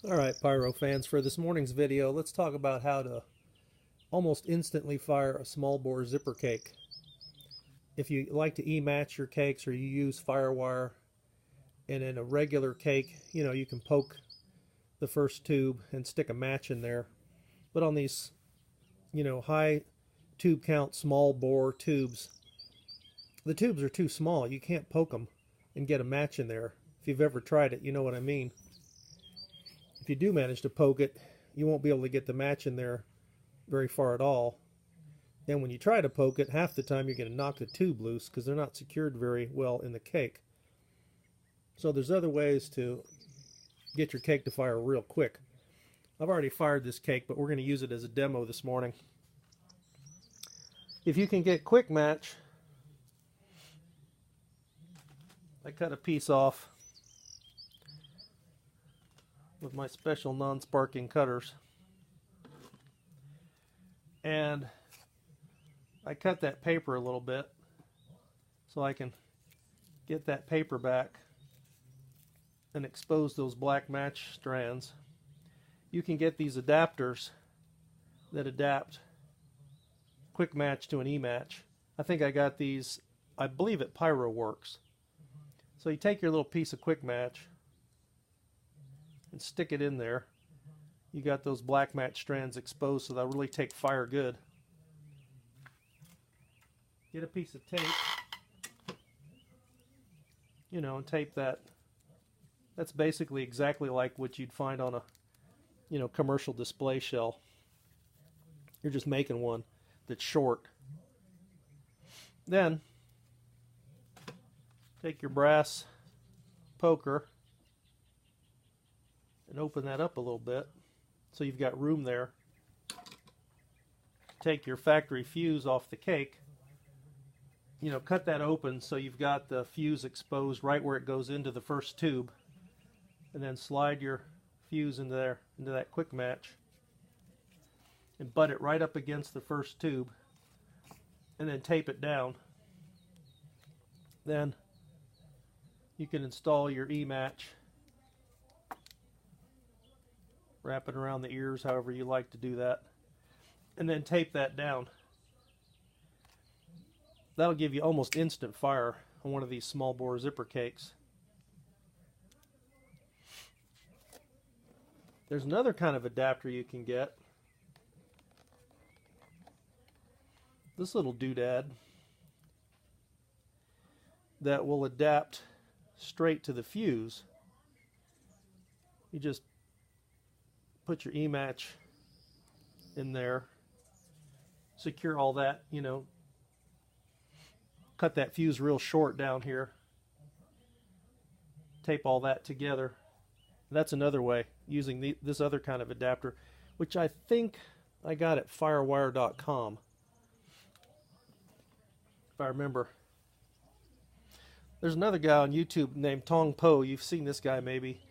Alright, Pyro fans, for this morning's video, let's talk about how to almost instantly fire a small bore zipper cake. If you like to e-match your cakes or you use firewire, and in a regular cake, you can poke the first tube and stick a match in there. But on these, high tube count small bore tubes, the tubes are too small. You can't poke them and get a match in there. If you've ever tried it, you know what I mean. If you do manage to poke it, you won't be able to get the match in there very far at all. And when you try to poke it, half the time you're going to knock the tube loose because they're not secured very well in the cake. So there's other ways to get your cake to fire real quick. I've already fired this cake, but we're going to use it as a demo this morning. If you can get quick match, I cut a piece off with my special non-sparking cutters, and I cut that paper a little bit so I can get that paper back and expose those black match strands. You can get these adapters that adapt quick match to an e-match. I think I got these, I believe, at Pyroworks. So you take your little piece of quick match and stick it in there. You got those black match strands exposed, so they'll really take fire good. Get a piece of tape, and tape that. That's basically exactly like what you'd find on a, commercial display shell. You're just making one that's short. Then take your brass poker and open that up a little bit so you've got room there. Take your factory fuse off the cake, cut that open so you've got the fuse exposed right where it goes into the first tube, and then slide your fuse into there, into that quick match, and butt it right up against the first tube, and then tape it down. Then you can install your e-match, wrap it around the ears however you like to do that, and then tape that down. That'll give you almost instant fire on one of these small bore zipper cakes. There's another kind of adapter you can get. This little doodad that will adapt straight to the fuse. You just put your e-match in there, secure all that, cut that fuse real short down here, tape all that together. That's another way, using this other kind of adapter, which I think I got at firewire.com, if I remember. There's another guy on YouTube named Tong Po. You've seen this guy maybe.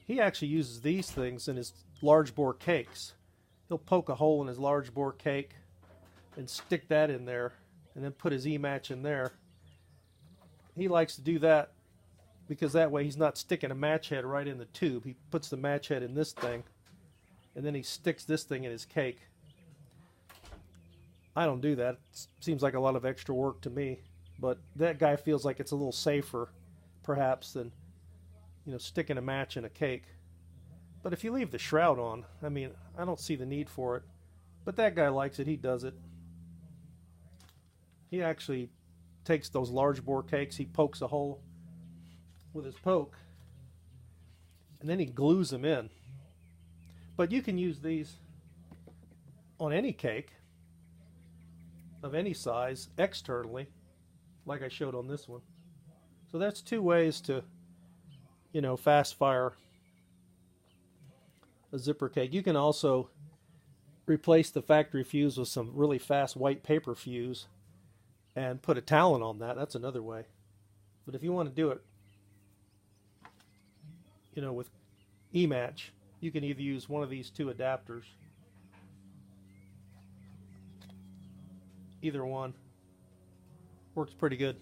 He actually uses these things in his large bore cakes. He'll poke a hole in his large bore cake and stick that in there, and then put his e-match in there. He likes to do that because that way he's not sticking a match head right in the tube. He puts the match head in this thing, and then he sticks this thing in his cake. I don't do that. It seems like a lot of extra work to me, but that guy feels like it's a little safer perhaps than sticking a match in a cake. But if you leave the shroud on, I don't see the need for it. But that guy likes it. He does it. He actually takes those large bore cakes, he pokes a hole with his poke, and then he glues them in. But you can use these on any cake of any size externally, like I showed on this one. So that's two ways to, fast fire a zipper cake. You can also replace the factory fuse with some really fast white paper fuse and put a Talon on that. That's another way. But if you want to do it, with e-match, you can either use one of these two adapters. Either one works pretty good.